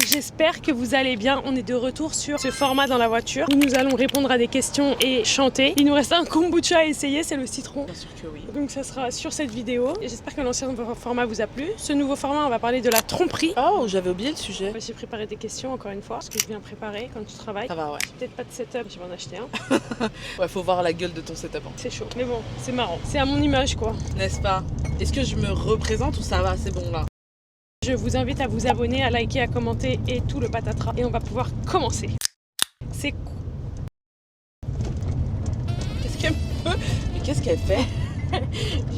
j'espère que vous allez bien. On est de retour sur ce format dans la voiture où nous allons répondre à des questions et chanter. Il nous reste un kombucha à essayer, c'est le citron. Bien sûr que oui. Donc ça sera sur cette vidéo. Et j'espère que l'ancien format vous a plu. Ce nouveau format, on va parler de la tromperie. Oh, j'avais oublié le sujet. J'ai préparé des questions encore une fois, parce que je viens préparer quand tu travailles. Ça va, ouais. J'ai peut-être pas de setup, je vais en acheter un. Ouais, faut voir la gueule de ton setup. C'est chaud, mais bon, c'est marrant. C'est à mon image quoi. N'est-ce pas? Est-ce que je me représente ou ça va, c'est bon là? Je vous invite à vous abonner, à liker, à commenter et tout le patatras. Et on va pouvoir commencer. C'est Qu'est-ce qu'elle peut? Mais qu'est-ce qu'elle fait?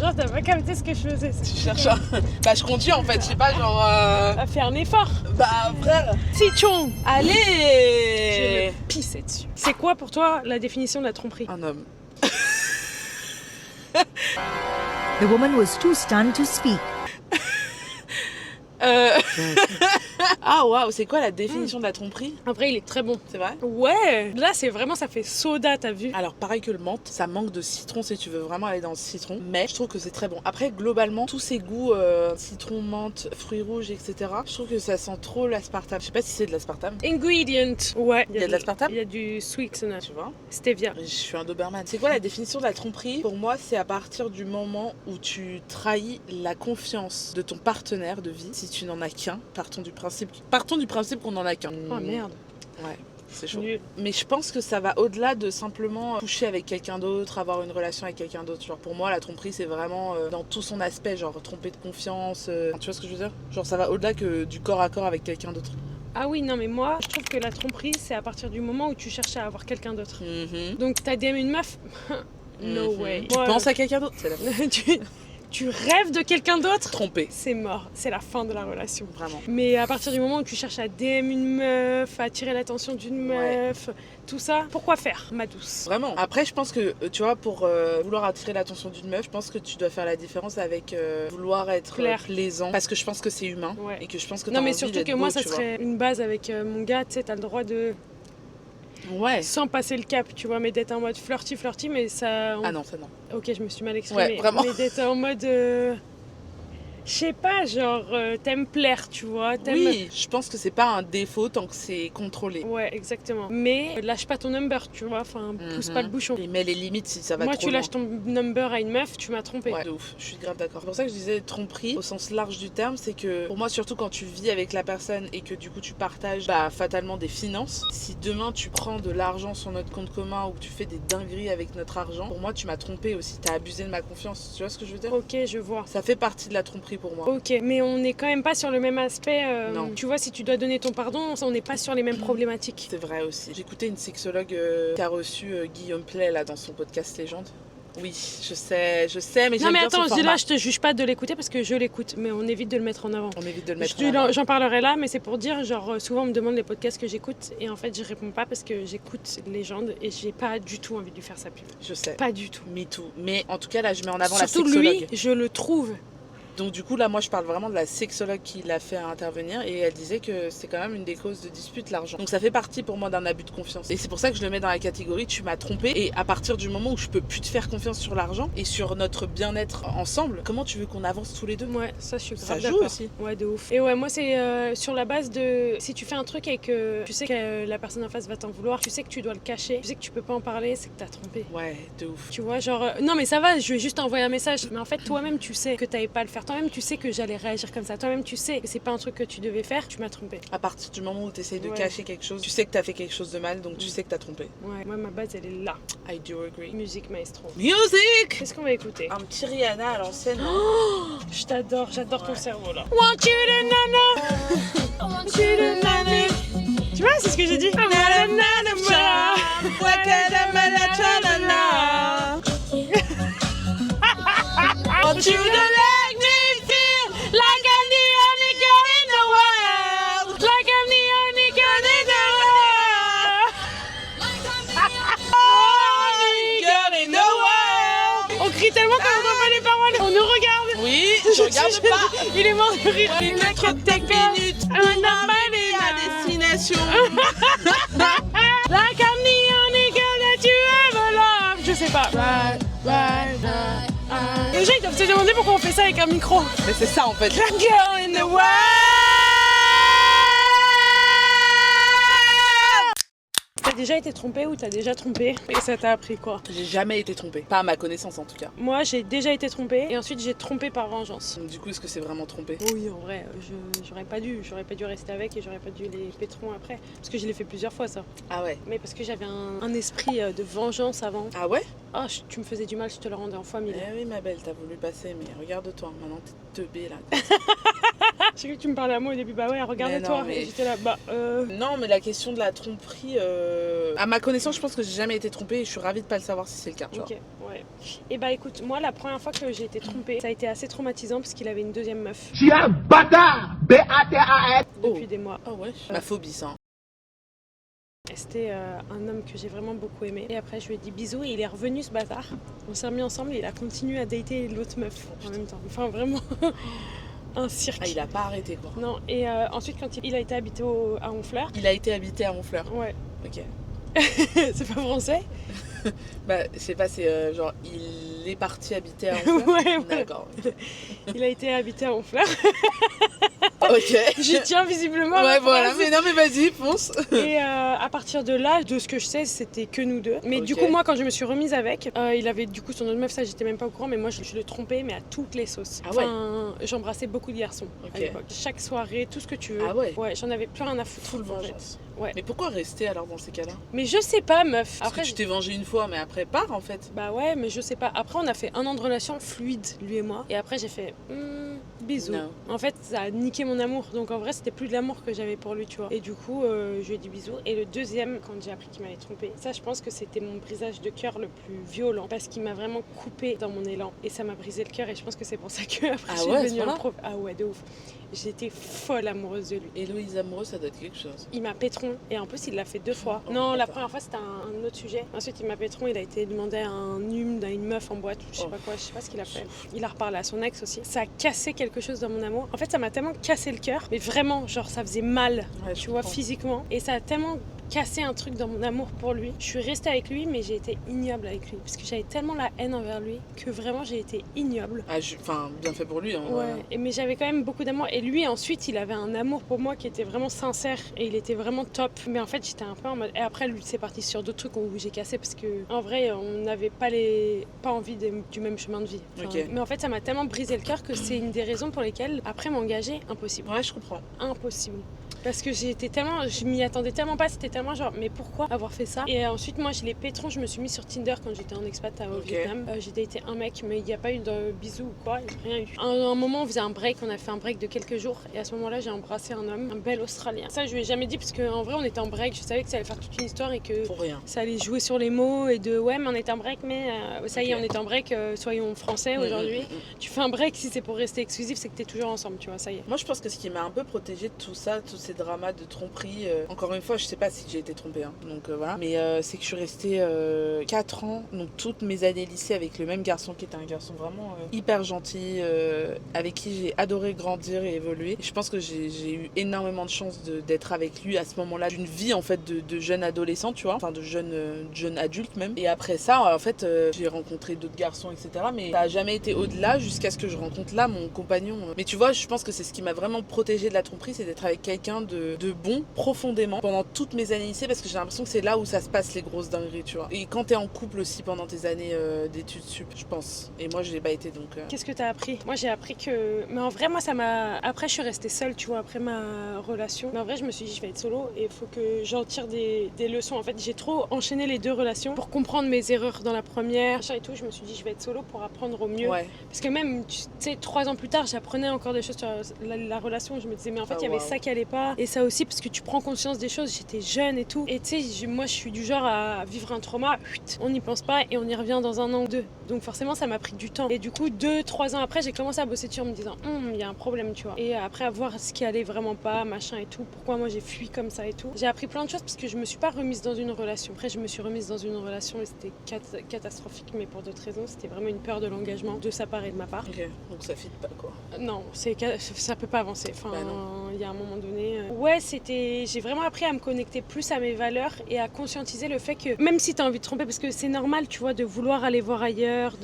genre t'as pas capté ce que je faisais. Tu cherches un... Bah je conduis en fait, je sais pas genre... À faire un effort. Bah frère. Citron. Je Allez. vais me pisser dessus. C'est quoi pour toi la définition de la tromperie? Un homme. The woman was too stunned to speak. Ah waouh, c'est quoi la définition de la tromperie? Après il est très bon. C'est vrai? Ouais. Là c'est vraiment, ça fait soda, t'as vu? Alors pareil que le menthe, ça manque de citron si tu veux vraiment aller dans le citron, mais je trouve que c'est très bon. Après globalement, tous ces goûts citron, menthe, fruits rouges, etc. Je trouve que ça sent trop l'aspartame. Je sais pas si c'est de l'aspartame. Ingredient. Ouais. Il y a de l'aspartame? Il y a du sweetener. Tu vois? Stevia. Je suis un Doberman. C'est quoi la définition de la tromperie? Pour moi, c'est à partir du moment où tu trahis la confiance de ton partenaire de vie, si tu n'en as qu'un. Partons du principe qu'on n'en a qu'un. Oh merde. Ouais. C'est chaud. Nul. Mais je pense que ça va au-delà de simplement coucher avec quelqu'un d'autre, avoir une relation avec quelqu'un d'autre. Genre pour moi, la tromperie, c'est vraiment dans tout son aspect, genre tromper de confiance. Tu vois ce que je veux dire? Genre ça va au-delà que du corps à corps avec quelqu'un d'autre. Ah oui, non mais moi, je trouve que la tromperie, c'est à partir du moment où tu cherches à avoir quelqu'un d'autre. Donc t'as DM une meuf? No way. Tu penses à quelqu'un d'autre? C'est la tu rêves de quelqu'un d'autre? Tromper. C'est mort, c'est la fin de la relation. Vraiment. Mais à partir du moment où tu cherches à DM une meuf, à attirer l'attention d'une meuf, tout ça, pourquoi faire, ma douce? Vraiment. Après, je pense que, tu vois, pour vouloir attirer l'attention d'une meuf, je pense que tu dois faire la différence avec vouloir être plaisant. Parce que je pense que c'est humain. Ouais. Et que je pense que Non, mais envie surtout d'être que moi, beau, ça tu serait une base avec mon gars, tu sais, t'as le droit de. Ouais. Sans passer le cap, tu vois, mais d'être en mode flirty, mais ça. Ah non, ça non. Ok, je me suis mal exprimée. Ouais, vraiment. Mais d'être en mode. Je sais pas, genre, t'aimes plaire, tu vois. Oui, je pense que c'est pas un défaut tant que c'est contrôlé. Ouais, exactement. Mais lâche pas ton number, tu vois. Enfin, pousse pas le bouchon. Et mets les limites si ça va Moi, trop tu loin. lâches ton number à une meuf, tu m'as trompé. Ouais, de ouf, je suis grave d'accord. C'est pour ça que je disais tromperie au sens large du terme, c'est que pour moi, surtout quand tu vis avec la personne et que du coup tu partages fatalement des finances, si demain tu prends de l'argent sur notre compte commun ou que tu fais des dingueries avec notre argent, pour moi tu m'as trompé aussi, t'as abusé de ma confiance, tu vois ce que je veux dire? Ok, je vois. Ça fait partie de la tromperie pour moi. Ok, mais on n'est quand même pas sur le même aspect. Non. Tu vois, si tu dois donner ton pardon, on n'est pas sur les mêmes problématiques. C'est vrai aussi. J'écoutais une sexologue qui a reçu Guillaume Play là dans son podcast Légende. Oui, je sais, mais Non j'aime mais bien attends, son je dis là, format. je te juge pas de l'écouter parce que je l'écoute, mais on évite de le mettre en avant. On évite de le mettre en avant. J'en parlerai là, mais c'est pour dire, genre, souvent on me demande les podcasts que j'écoute et en fait je réponds pas parce que j'écoute Légende et j'ai pas du tout envie de lui faire sa pub. Je sais. Pas du tout. Me too. Mais en tout cas, là, je mets en avant Surtout la sexologue. lui, je le trouve. Donc du coup, là, moi, je parle vraiment de la sexologue qui l'a fait intervenir et elle disait que c'est quand même une des causes de dispute, l'argent. Donc ça fait partie pour moi d'un abus de confiance. Et c'est pour ça que je le mets dans la catégorie tu m'as trompé. Et à partir du moment où je peux plus te faire confiance sur l'argent et sur notre bien-être ensemble, comment tu veux qu'on avance tous les deux? Ouais, ça je suis grave Ça joue d'accord. aussi. Ouais, de ouf. Et ouais, moi c'est sur la base de si tu fais un truc et que tu sais que la personne en face va t'en vouloir, tu sais que tu dois le cacher, tu sais que tu peux pas en parler, c'est que t'as trompé. Ouais, de ouf. Tu vois, genre, non mais ça va, je vais juste envoyer un message. Mais en fait, toi-même, tu sais que t'avais pas à le faire. Toi-même, tu sais que j'allais réagir comme ça. Toi-même, tu sais que c'est pas un truc que tu devais faire, tu m'as trompé. À partir du moment où tu essayes de Ouais. cacher quelque chose, tu sais que t'as fait quelque chose de mal, donc tu sais que t'as trompé. Ouais, moi, ma base, elle est là. I do agree. Musique maestro. Music! Qu'est-ce qu'on va écouter? Un petit Rihanna à l'ancienne. Je t'adore, j'adore ton cerveau là. Want you to nana. Want you to nana. Tu vois, c'est ce que j'ai dit. Want you to let me feel like I'm the only girl in the world. Like I'm the only girl in the Only girl in the world. world. On crie tellement qu'on entend pas les paroles. On nous regarde. Oui, je regarde pas. Il est mort de rire. Une lettre minutes. Un À destination. Like I'm the only girl that you ever loved. Je sais pas. Les gens ils doivent se demander pourquoi on fait ça avec un micro. Mais c'est ça en fait. Girl in the world. déjà été trompée ou t'as déjà trompé et ça t'a appris quoi? J'ai jamais été trompée. Pas à ma connaissance en tout cas. Moi, j'ai déjà été trompée et ensuite j'ai trompé par vengeance. Donc, du coup, est-ce que c'est vraiment trompé? Oui, en vrai, j'aurais pas dû rester avec et j'aurais pas dû les pétrons après. Parce que je l'ai fait plusieurs fois ça. Ah ouais? Mais parce que j'avais un esprit de vengeance avant. Ah ouais? Ah, tu me faisais du mal, je te le rendais en fois mille. Eh oui, ma belle, t'as voulu passer, mais regarde-toi, maintenant t'es teubée là. J'ai cru que tu me parlais à moi au début, bah ouais, regarde-toi. Mais non, mais- Et j'étais là, bah Non, mais la question de la tromperie, à ma connaissance, je pense que j'ai jamais été trompée et je suis ravie de pas le savoir si c'est le cas. Tu vois. Ok, ouais. Et bah écoute, moi la première fois que j'ai été trompée, ça a été assez traumatisant parce qu'il avait une deuxième meuf Tu es un bâtard! B-A-T-A-R! depuis des mois. Ah ouais? Ma phobie, ça. Hein. Et c'était un homme que j'ai vraiment beaucoup aimé. Et après je lui ai dit bisous et il est revenu ce bâtard. On s'est remis ensemble et il a continué à dater l'autre meuf en même temps. Enfin vraiment un cirque. Ah, il a pas arrêté quoi. Non, et ensuite quand il a été habité à Honfleur, Il a été habité à Honfleur. ouais, Ok. c'est pas français. Bah, je sais pas, c'est genre, il est parti habiter à Honfleur. Ouais, voilà. D'accord. Ok. Il a été habité à Honfleur. Ok. J'y tiens visiblement. Ouais, la voilà, phrase. mais non, mais vas-y, fonce. Et à partir de là, de ce que je sais, c'était que nous deux. Mais du Ok. coup, moi, quand je me suis remise avec, il avait du coup son autre meuf, ça j'étais même pas au courant, mais moi je le trompais, mais à toutes les sauces. Ah ouais. Enfin, j'embrassais beaucoup de garçons Ok. à l'époque. Chaque soirée, tout ce que tu veux. Ah ouais. Ouais, j'en avais plus rien à foutre. Full en fait. vengeance. Ouais. Mais pourquoi rester alors dans ces cas-là? Mais je sais pas, meuf. Parce Après, que tu t'es vengé une fois, mais après, pars en fait. bah ouais, mais je sais pas. Après, on a fait un an de relation fluide, lui et moi. Et après, j'ai fait bisous. Non. En fait, ça a niqué mon amour. Donc en vrai, c'était plus de l'amour que j'avais pour lui, tu vois. Et du coup, je lui ai dit bisous. Et le deuxième, quand j'ai appris qu'il m'avait trompé, ça, je pense que c'était mon brisage de cœur le plus violent. Parce qu'il m'a vraiment coupé dans mon élan. Et ça m'a brisé le cœur. Et je pense que c'est pour ça que après, Ah je suis ouais, à ce devenue un point-là prof. Ah ouais, de ouf. J'étais folle amoureuse de lui. Héloïse amoureuse, ça doit être quelque chose. Il m'a pétron et en plus il l'a fait 2 fois. Oh, Non, la d'accord. première fois c'était un autre sujet. Ensuite il m'a pétron, il a été demandé un hume d'une meuf en boîte ou je sais Oh. pas quoi, je sais pas ce qu'il a fait. Il a reparlé à son ex aussi. Ça a cassé quelque chose dans mon amour. En fait ça m'a tellement cassé le cœur, mais vraiment genre ça faisait mal, Ouais, je tu vois, comprends. physiquement. Et ça a tellement cassé un truc dans mon amour pour lui. Je suis restée avec lui mais j'ai été ignoble avec lui. Parce que j'avais tellement la haine envers lui que vraiment j'ai été ignoble. Ah, enfin, bien fait pour lui. Hein, Ouais, mais j'avais quand même beaucoup d'amour. Et lui, ensuite, il avait un amour pour moi qui était vraiment sincère et il était vraiment top. Mais en fait, j'étais un peu en mode. Et après, lui, c'est parti sur d'autres trucs où j'ai cassé parce que, en vrai, on n'avait pas envie du même chemin de vie. Enfin, Ok. Mais en fait, ça m'a tellement brisé le cœur que c'est une des raisons pour lesquelles, après m'engager, impossible. Ouais, je comprends. Impossible. Parce que je m'y attendais tellement pas, c'était tellement genre, mais pourquoi avoir fait ça? Et ensuite, moi, les pétrons, je me suis mis sur Tinder quand j'étais en expat au Ok. Vietnam. J'ai daté un mec, mais il n'y a pas eu de bisous ou quoi, il n'y a rien eu. À un moment, on faisait un break, on a fait un break de quelques jours, et à ce moment-là, j'ai embrassé un homme, un bel Australien. Ça, je lui ai jamais dit, parce qu'en vrai, on était en break, je savais que ça allait faire toute une histoire et que Pour rien. ça allait jouer sur les mots et de ouais, mais on est en break, mais ça y est, Ok. on est en break, soyons français aujourd'hui. Tu fais un break, si c'est pour rester exclusif, c'est que t'es toujours ensemble, tu vois, ça y est. Moi, je pense que ce qui m'a un peu protégée de tout ça, tous ces dramas de tromperie, encore une fois, je sais pas si j'ai été trompée, hein, donc voilà, mais c'est que je suis restée 4 ans, donc toutes mes années lycée avec le même garçon qui était un garçon vraiment hyper gentil, avec qui j'ai adoré grandir et évoluer. Et je pense que j'ai eu énormément de chance d'être avec lui à ce moment-là, d'une vie en fait de jeune adolescent, tu vois, enfin de jeune adulte même. Et après ça, en fait, j'ai rencontré d'autres garçons, etc. Mais ça a jamais été au-delà jusqu'à ce que je rencontre là mon compagnon. Mais tu vois, je pense que c'est ce qui m'a vraiment protégée de la tromperie, c'est d'être avec quelqu'un de bon profondément pendant toutes mes années lycée, parce que j'ai l'impression que c'est là où ça se passe les grosses dingueries, tu vois. Et quand t'es en couple aussi pendant tes années d'études sup, je pense. Et moi, je l'ai pas été, donc... Qu'est-ce que t'as appris? Moi j'ai appris que... Mais en vrai moi ça m'a... Après je suis restée seule tu vois après ma relation. Mais en vrai je me suis dit je vais être solo et il faut que j'en tire des leçons. En fait j'ai trop enchaîné les 2 relations pour comprendre mes erreurs dans la première et tout. Je me suis dit je vais être solo pour apprendre au mieux. Ouais. Parce que même tu sais 3 ans plus tard j'apprenais encore des choses sur la relation. Je me disais mais en fait il y avait ça qui allait pas. Et ça aussi parce que tu prends conscience des choses. J'étais jeune et tout. Et tu sais moi je suis du genre à vivre un trauma. On n'y pense pas et on y revient dans 1 an ou 2. Donc forcément ça m'a pris du temps. Et du coup 2-3 ans après j'ai commencé à bosser dessus en me disant il y a un problème tu vois. Et après à voir ce qui allait vraiment pas machin et tout. Pourquoi moi j'ai fui comme ça et tout. J'ai appris plein de choses parce que je me suis pas remise dans une relation. Après je me suis remise dans une relation et c'était catastrophique mais pour d'autres raisons. C'était vraiment une peur de l'engagement de sa part et de ma part. Ok, donc ça fit pas quoi. Non, ça peut pas avancer. Enfin, Bah non. il y a un moment donné, Ouais, j'ai vraiment appris à me connecter plus à mes valeurs et à conscientiser le fait que même si t'as envie de tromper, parce que c'est normal, tu vois, de vouloir aller voir ailleurs,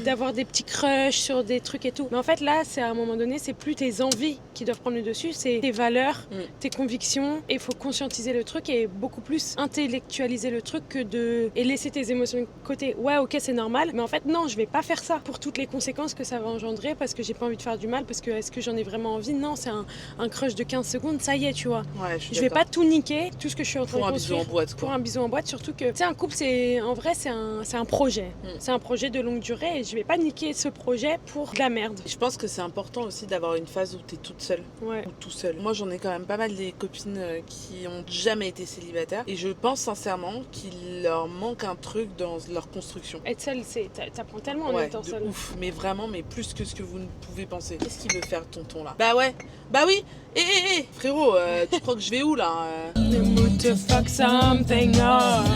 d'avoir des petits crushs sur des trucs et tout. Mais en fait, là, c'est à un moment donné, c'est plus tes envies qui doivent prendre le dessus, c'est tes valeurs, tes convictions. Et il faut conscientiser le truc et beaucoup plus intellectualiser le truc et laisser tes émotions de côté. Ouais, ok, c'est normal, mais en fait, non, je vais pas faire ça pour toutes les conséquences que ça va engendrer parce que j'ai pas envie de faire du mal, parce que est-ce que j'en ai vraiment envie? Non, c'est un crush de 15 secondes, ça y est, tu vois. Ouais, je vais pas tout niquer, tout ce que je suis en train de Pour construire. un bisou en boîte, quoi. Pour un bisou en boîte, surtout que, tu sais, un couple, en vrai, c'est un projet. C'est un projet de longue durée et je vais pas niquer ce projet pour de la merde. Je pense que c'est important aussi d'avoir une phase où t'es toute seule. Ouais. Ou tout seul. Moi, j'en ai quand même pas mal des copines qui ont jamais été célibataires et je pense sincèrement qu'il leur manque un truc dans leur construction. Être seule, t'apprends tellement en étant seule. Ouf, mais vraiment, mais plus que ce que vous ne pouvez penser. Qu'est-ce qu'il veut faire, tonton, là? Bah ouais, bah oui. Frérot, tu crois que je vais où, là? The mood to fuck something up.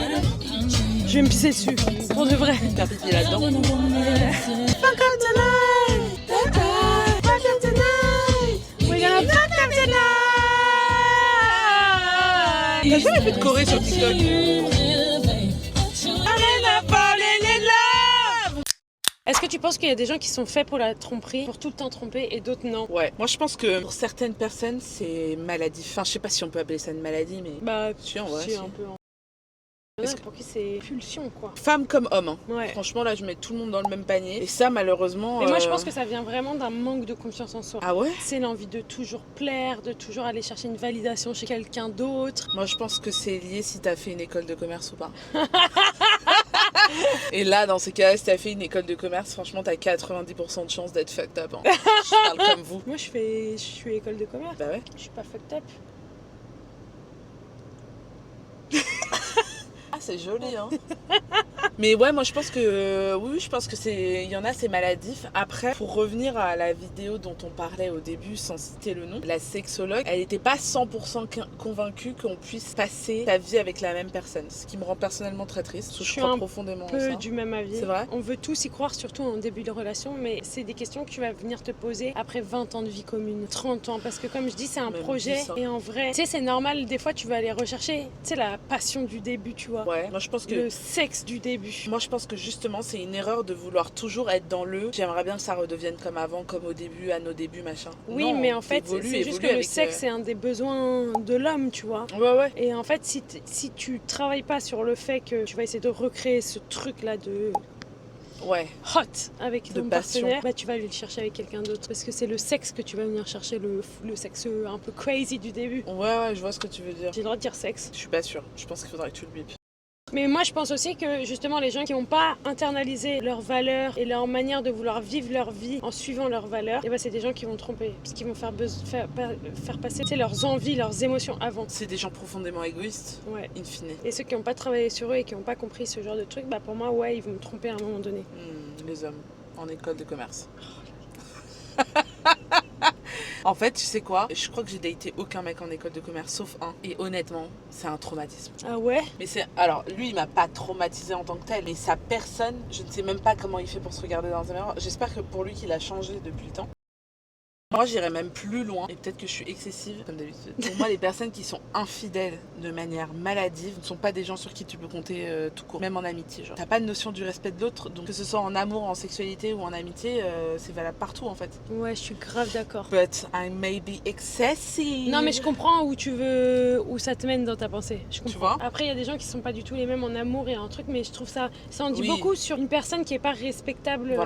Je vais me pisser dessus, pour de vrai. T'as piqué là-dedans. Fuck up tonight. Fuck up tonight. We're gonna fuck up tonight. T'as jamais fait de choré sur TikTok? Est-ce que tu penses qu'il y a des gens qui sont faits pour la tromperie, pour tout le temps tromper, et d'autres non? Ouais, moi je pense que pour certaines personnes c'est maladif. Enfin, je sais pas si on peut appeler ça une maladie, mais. Bah, si, en vrai. si, un peu. Pour qui c'est pulsion, quoi. Femme comme homme, hein. Ouais. Franchement, là, je mets tout le monde dans le même panier. Et ça, malheureusement. Mais moi, je pense que ça vient vraiment d'un manque de confiance en soi. Ah ouais? C'est l'envie de toujours plaire, de toujours aller chercher une validation chez quelqu'un d'autre. Moi, je pense que c'est lié si t'as fait une école de commerce ou pas. Et là, dans ces cas-là, si t'as fait une école de commerce, franchement, t'as 90% de chance d'être fucked up. Hein. Je parle comme vous. Moi, je suis école de commerce. Bah ouais. Je suis pas fucked up. Ah, c'est joli, hein. Mais ouais, moi je pense que oui, je pense que il y en a, c'est maladif. Après, pour revenir à la vidéo dont on parlait au début sans citer le nom, la sexologue, elle n'était pas 100% convaincue qu'on puisse passer sa vie avec la même personne, ce qui me rend personnellement très triste. Je crois profondément en ça. Du même avis. C'est vrai. On veut tous y croire, surtout en début de relation, mais c'est des questions que tu vas venir te poser après 20 ans de vie commune, 30 ans, parce que comme je dis, c'est un projet et en vrai, tu sais, c'est normal, des fois tu vas aller rechercher, tu sais, la passion du début, tu vois. Ouais, moi je pense que le sexe du début. Moi je pense que justement c'est une erreur de vouloir toujours être dans j'aimerais bien que ça redevienne comme avant, comme au début, à nos débuts, machin. Oui, non, mais en fait c'est juste que le sexe c'est un des besoins de l'homme, tu vois. Ouais. Et en fait si tu travailles pas sur le fait que tu vas essayer de recréer ce truc là de hot avec ton partenaire, bah tu vas aller le chercher avec quelqu'un d'autre parce que c'est le sexe que tu vas venir chercher, le sexe un peu crazy du début. Ouais, je vois ce que tu veux dire. J'ai le droit de dire sexe. Je suis pas sûre, je pense qu'il faudrait que tu le bipes. Mais moi je pense aussi que justement les gens qui n'ont pas internalisé leurs valeurs et leur manière de vouloir vivre leur vie en suivant leurs valeurs, et ben c'est des gens qui vont tromper parce qu'ils vont faire passer leurs envies, leurs émotions avant. C'est des gens profondément égoïstes, in fine. Et ceux qui n'ont pas travaillé sur eux et qui n'ont pas compris ce genre de truc, bah pour moi ils vont me tromper à un moment donné. Les hommes en école de commerce. En fait, tu sais quoi? Je crois que j'ai daté aucun mec en école de commerce, sauf un. Et honnêtement, c'est un traumatisme. Ah ouais? Mais alors, lui, il m'a pas traumatisé en tant que tel. Mais sa personne, je ne sais même pas comment il fait pour se regarder dans un miroir. J'espère que pour lui, qu'il a changé depuis le temps. Moi, j'irais même plus loin, et peut-être que je suis excessive, comme d'habitude. Pour moi, les personnes qui sont infidèles de manière maladive ne sont pas des gens sur qui tu peux compter tout court, même en amitié. Genre, t'as pas de notion du respect de l'autre, donc que ce soit en amour, en sexualité ou en amitié, c'est valable partout en fait. Ouais, je suis grave d'accord. But I may be excessive. Non, mais je comprends où ça te mène dans ta pensée. Je comprends. Tu vois? Après, il y a des gens qui sont pas du tout les mêmes en amour et en truc, mais je trouve ça en dit beaucoup sur une personne qui est pas respectable,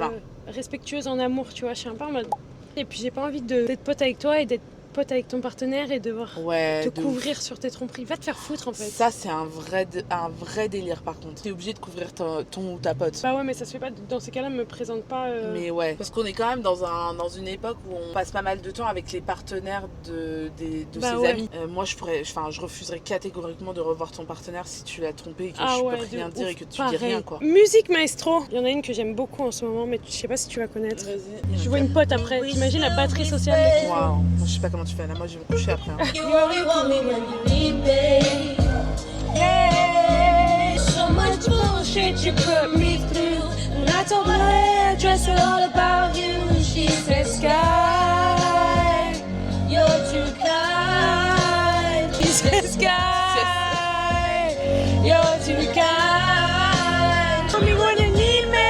respectueuse en amour, tu vois. Je suis un peu en mode. Et puis j'ai pas envie d'être pote avec toi et d'être pote avec ton partenaire et devoir te couvrir sur tes tromperies. Va te faire foutre en fait. Ça c'est un vrai délire par contre. T'es obligé de couvrir ton ou ta pote. Bah ouais, mais ça se fait pas. Dans ces cas-là, me présente pas. Mais ouais, parce qu'on est quand même dans une époque où on passe pas mal de temps avec les partenaires de ses amis. Moi je refuserais catégoriquement de revoir ton partenaire si tu l'as trompé et que je peux rien dire et que tu dis rien quoi. Musique maestro. Il y en a une que j'aime beaucoup en ce moment, mais je sais pas si tu vas connaître. Vas-y. Je vois une pote après. T'imagines la batterie sociale de qui? Waouh, je sais pas comment tu fais là, moi je vais me coucher après. Hein. So much bullshit you put me through. And I told my hairdresser all about you. She said, Sky, you're too kind. Sky. Yo, tu le calmes. Only wanna need me.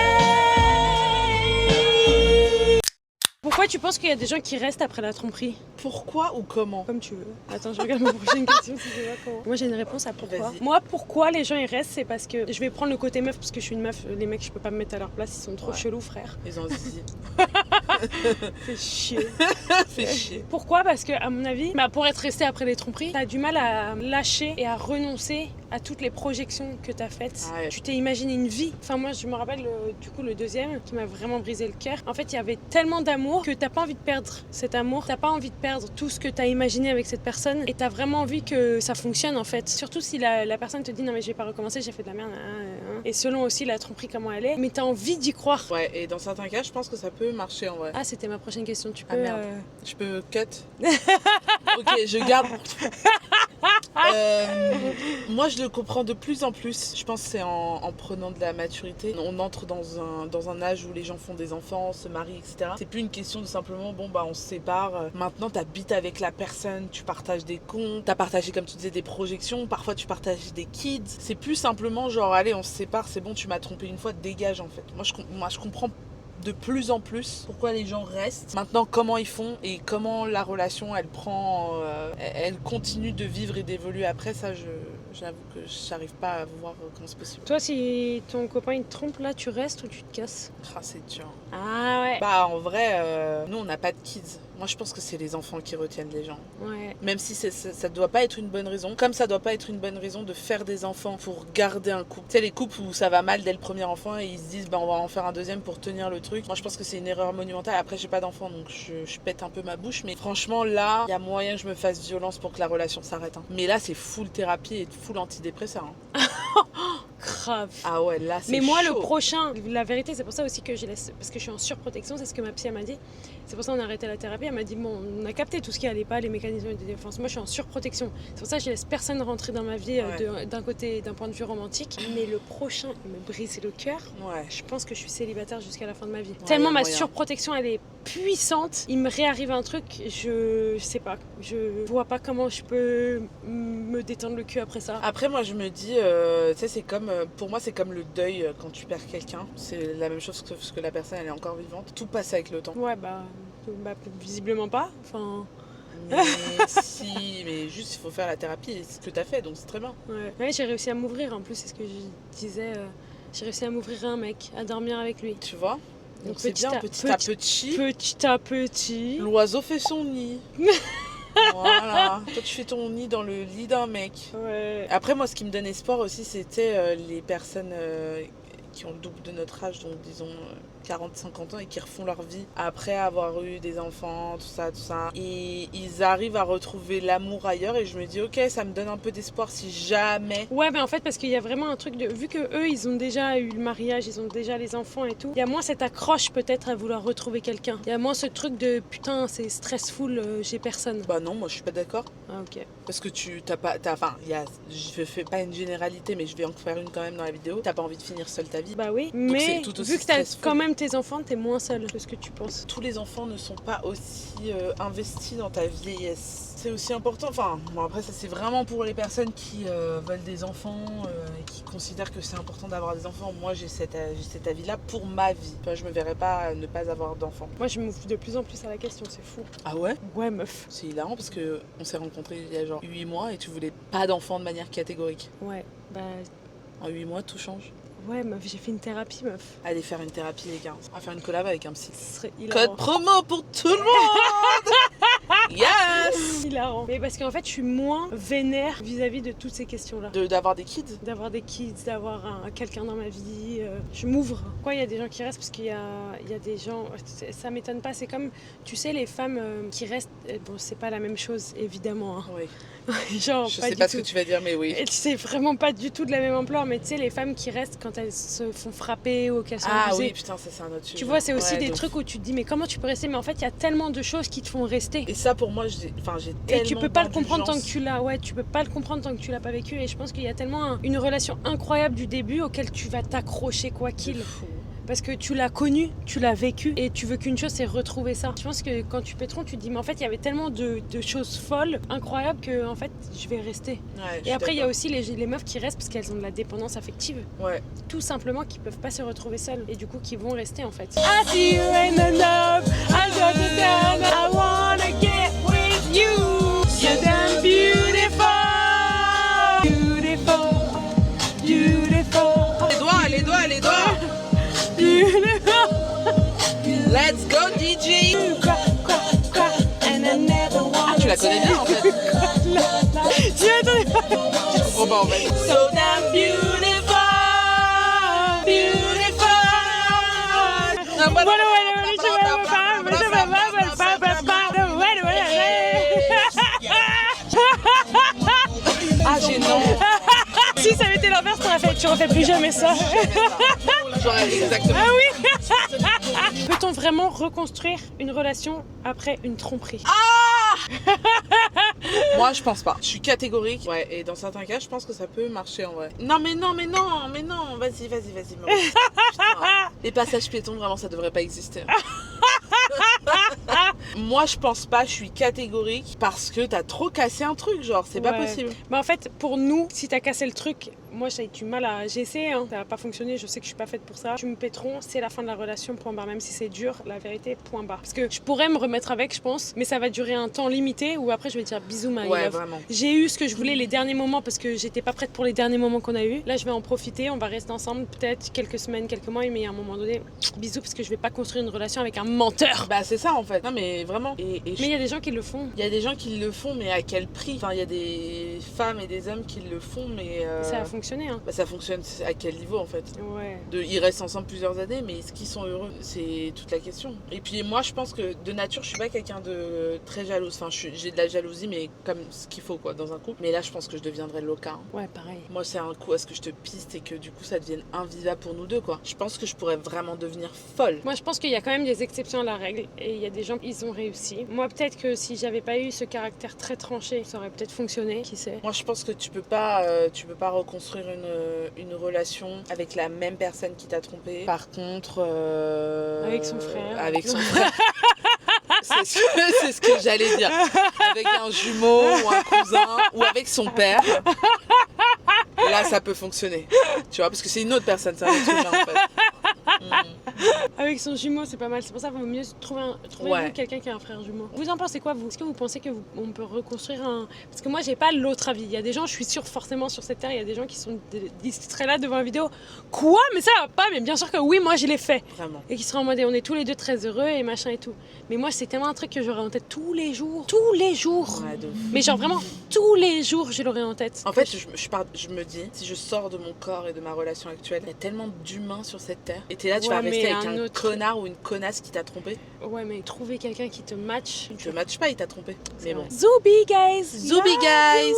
Pourquoi tu penses qu'il y a des gens qui restent après la tromperie? Pourquoi ou comment? Comme tu veux. Attends, je regarde ma prochaine question si je vois comment. Moi j'ai une réponse à pourquoi. Vas-y. Moi, pourquoi les gens ils restent, c'est parce que je vais prendre le côté meuf parce que je suis une meuf. Les mecs, je peux pas me mettre à leur place, ils sont trop chelous, frère. Ils ont zizi. Fais chier. Fait chier. Pourquoi? Parce que, à mon avis, pour être resté après les tromperies, t'as du mal à lâcher et à renoncer à toutes les projections que t'as faites. Ah ouais. Tu t'es imaginé une vie. Enfin, moi, je me rappelle du coup le deuxième qui m'a vraiment brisé le cœur. En fait, il y avait tellement d'amour que t'as pas envie de perdre cet amour. T'as pas envie de perdre tout ce que t'as imaginé avec cette personne et t'as vraiment envie que ça fonctionne en fait. Surtout si la personne te dit non mais je vais pas recommencer, j'ai fait de la merde. Et selon aussi la tromperie comment elle est, mais t'as envie d'y croire. Ouais, et dans certains cas, je pense que ça peut marcher en vrai. Ah, c'était ma prochaine question. Tu peux. Ah merde. Je peux cut. Ok, je garde. Moi, je le comprends de plus en plus. Je pense que c'est en prenant de la maturité. On entre dans un âge où les gens font des enfants, se marient, etc. C'est plus une question de simplement, bon, bah, on se sépare. Maintenant, t'habites avec la personne, tu partages des comptes, t'as partagé, comme tu disais, des projections. Parfois, tu partages des kids. C'est plus simplement genre, allez, on se sépare, c'est bon, tu m'as trompé une fois, dégage en fait. Moi, je comprends de plus en plus pourquoi les gens restent. Maintenant, comment ils font et comment la relation elle prend, elle continue de vivre et d'évoluer après, ça j'avoue que j'arrive pas à voir comment c'est possible. Toi, si ton copain il te trompe là, tu restes ou tu te casses? Ah, c'est dur. Ah ouais. Bah en vrai, nous on n'a pas de kids. Moi je pense que c'est les enfants qui retiennent les gens. Ouais. Même si ça doit pas être une bonne raison. Comme ça doit pas être une bonne raison de faire des enfants pour garder un couple. Tu sais les couples où ça va mal dès le premier enfant et ils se disent bah on va en faire un deuxième pour tenir le truc. Moi je pense que c'est une erreur monumentale. Après j'ai pas d'enfant donc je pète un peu ma bouche. Mais franchement là, il y a moyen que je me fasse violence pour que la relation s'arrête. Hein. Mais là c'est full thérapie et full antidépresseur. Hein. Grave. Ah ouais là c'est Mais moi chaud. Le prochain, la vérité c'est pour ça aussi que je laisse, parce que je suis en surprotection, c'est ce que ma psy m'a dit. C'est pour ça qu'on a arrêté la thérapie. Elle m'a dit bon, on a capté tout ce qui allait pas, les mécanismes de défense. Moi je suis en surprotection. C'est pour ça que je laisse personne rentrer dans ma vie d'un côté, d'un point de vue romantique. Mais le prochain, il me brise le cœur. Ouais. Je pense que je suis célibataire jusqu'à la fin de ma vie. Ouais, Tellement ma moyen. surprotection elle est puissante. Il me réarrive un truc, je sais pas. Je vois pas comment je peux me détendre le cul après ça. Après moi je me dis, tu sais c'est comme, pour moi c'est comme le deuil quand tu perds quelqu'un. C'est la même chose sauf que la personne elle est encore vivante. Tout passe avec le temps. Ouais bah visiblement pas. Enfin. Mais si, mais juste il faut faire la thérapie et c'est ce que t'as fait donc c'est très bien. Ouais, j'ai réussi à m'ouvrir en plus, c'est ce que je disais. J'ai réussi à m'ouvrir à un mec, à dormir avec lui. Tu vois. Donc c'est petit bien à petit à petit. Petit à petit. L'oiseau fait son nid. Voilà. Toi tu fais ton nid dans le lit d'un mec. Ouais. Après moi ce qui me donne espoir aussi c'était les personnes qui ont le double de notre âge, donc disons 40-50 ans et qui refont leur vie après avoir eu des enfants, tout ça. Et ils arrivent à retrouver l'amour ailleurs et je me dis ok, ça me donne un peu d'espoir si jamais... Ouais, mais en fait parce qu'il y a vraiment un truc de... Vu que eux ils ont déjà eu le mariage, ils ont déjà les enfants et tout, il y a moins cette accroche peut-être à vouloir retrouver quelqu'un. Il y a moins ce truc de putain c'est stressful, j'ai personne. Bah non, moi je suis pas d'accord. Ah ok. Parce que enfin, je fais pas une généralité, mais je vais en faire une quand même dans la vidéo. T'as pas envie de finir seule ta vie. Bah oui, Donc mais c'est tout aussi vu que t'as stressful. quand même tes enfants, t'es moins seule que ce que tu penses. Tous les enfants ne sont pas aussi investis dans ta vieillesse. C'est aussi important, enfin, bon après ça c'est vraiment pour les personnes qui veulent des enfants et qui considèrent que c'est important d'avoir des enfants. Moi j'ai cet avis-là pour ma vie. Enfin, je me verrais pas ne pas avoir d'enfants. Moi je m'ouvre de plus en plus à la question, c'est fou. Ah ouais? Ouais meuf. C'est hilarant parce que on s'est rencontrés il y a genre 8 mois et tu voulais pas d'enfants de manière catégorique. Ouais, bah... En 8 mois tout change. Ouais meuf, j'ai fait une thérapie meuf. Allez faire une thérapie les gars. On va faire une collab avec un psy. Ce serait hilarant. Code promo pour tout le monde. Yes. Hilarant. Mais parce qu'en fait, je suis moins vénère vis-à-vis de toutes ces questions-là. D'avoir des kids. D'avoir des kids, d'avoir quelqu'un dans ma vie. Je m'ouvre. Pourquoi il y a des gens qui restent? Parce qu'il y a des gens... Ça m'étonne pas. C'est comme, tu sais, les femmes qui restent... Bon, c'est pas la même chose, évidemment. Hein. Oui. Genre, Je pas sais du pas tout. ce que tu vas dire, mais oui. Et c'est vraiment pas du tout de la même ampleur. Mais tu sais, les femmes qui restent quand elles se font frapper ou qu'elles sont Ah abusées. oui, putain, ça c'est un autre sujet. Tu vois, c'est aussi Ouais, des donc- trucs où tu te dis, mais comment tu peux rester? Mais en fait, il y a tellement de choses qui te font rester. Et ça pour moi, j'ai Et tu peux pas le comprendre tant que d'indulgence. tu l'as, ouais, tu peux pas le comprendre tant que tu l'as pas vécu. Et je pense qu'il y a tellement une relation incroyable du début auquel tu vas t'accrocher quoi qu'il. De fou. parce que tu l'as connu, tu l'as vécu et tu veux qu'une chose, c'est retrouver ça. Je pense que quand tu pétron, tu te dis mais en fait il y avait tellement de choses folles, incroyables que en fait je vais rester. Ouais, Et après il y a aussi les meufs qui restent parce qu'elles ont de la dépendance affective. Ouais. Tout simplement qui peuvent pas se retrouver seules et du coup qui vont rester en fait. I see you in the love, I got the down, I wanna get with you. You're damn beautiful, beautiful, beautiful. Les doigts. Let's go DJ. Ah, tu la connais bien en fait. Je comprends pas en fait. So damn beautiful, beautiful. Ah gênant. Si ça avait été l'inverse, tu refais plus jamais ça. J'aurais exactement. Ah oui. Peut-on vraiment reconstruire une relation après une tromperie? Moi je pense pas. Je suis catégorique. Ouais, et dans certains cas, je pense que ça peut marcher en vrai. Non. Vas-y, Maurice. Putain. Les passages piétons, vraiment, ça devrait pas exister. Moi je pense pas, je suis catégorique parce que t'as trop cassé un truc, genre c'est pas possible. Bah en fait pour nous, si t'as cassé le truc, moi j'ai eu du mal à... J'ai essayé, hein. Ça n'a pas fonctionné, je sais que je suis pas faite pour ça. Tu me pétron, c'est la fin de la relation, point barre. Même si c'est dur, la vérité, point barre. Parce que je pourrais me remettre avec, je pense, mais ça va durer un temps limité où après je vais dire bisous my Ouais, love. vraiment. J'ai eu ce que je voulais les derniers moments parce que j'étais pas prête pour les derniers moments qu'on a eu. Là je vais en profiter, on va rester ensemble peut-être quelques semaines, quelques mois, mais à un moment donné, bisous parce que je vais pas construire une relation avec un menteur. Bah c'est ça en fait. Non mais vraiment. Mais il y a des gens qui le font. Il y a des gens qui le font, mais à quel prix? Enfin, il y a des femmes et des hommes qui le font, mais... Ça a fonctionné, hein. Bah, ça fonctionne à quel niveau, en fait? Ouais. Ils restent ensemble plusieurs années, mais est-ce qu'ils sont heureux? C'est toute la question. Et puis moi, je pense que de nature, je suis pas quelqu'un de très jalouse. Enfin, j'ai de la jalousie, mais comme ce qu'il faut, quoi, dans un couple. Mais là, je pense que je deviendrais loca. Hein. Ouais, pareil. Moi, c'est un coup à ce que je te piste et que du coup, ça devienne invivable pour nous deux, quoi. Je pense que je pourrais vraiment devenir folle. Moi, je pense qu'il y a quand même des exceptions à la règle. Et il y a des gens, ils ont réussi. Moi, peut-être que si j'avais pas eu ce caractère très tranché, ça aurait peut-être fonctionné, qui sait. Moi, je pense que tu peux pas reconstruire une relation avec la même personne qui t'a trompé. Par contre... Avec son frère. Avec son frère. C'est ce que j'allais dire. Avec un jumeau ou un cousin ou avec son père. Là, ça peut fonctionner. Tu vois, parce que c'est une autre personne, c'est un être humain, en fait. Avec son jumeau, c'est pas mal. C'est pour ça qu'il vaut mieux trouver Ouais. quelqu'un qui a un frère jumeau. Vous en pensez quoi, vous? Est-ce que vous pensez qu'on peut reconstruire un... Parce que moi, j'ai pas l'autre avis. Il y a des gens, je suis sûre forcément sur cette terre, il y a des gens qui seraient là devant la vidéo. Quoi? Mais ça va pas? Mais bien sûr que oui, moi, je l'ai fait. Vraiment. Et qui seraient en mode, on est tous les deux très heureux et machin et tout. Mais moi, c'est tellement un truc que j'aurais en tête tous les jours. Tous les jours. Ouais, de ouf. Mais genre vraiment, tous les jours, je l'aurais en tête. En fait, je me dis, si je sors de mon corps et de ma relation actuelle, il y a tellement d'humains sur cette terre. Et t'es là, tu vas Ouais, rester mais avec un un autre- connard ou une connasse qui t'a trompé. Ouais, mais trouver quelqu'un qui te match. Tu te matches pas, il t'a trompé. Mais bon. Zoubi, guys! Zoubi, guys!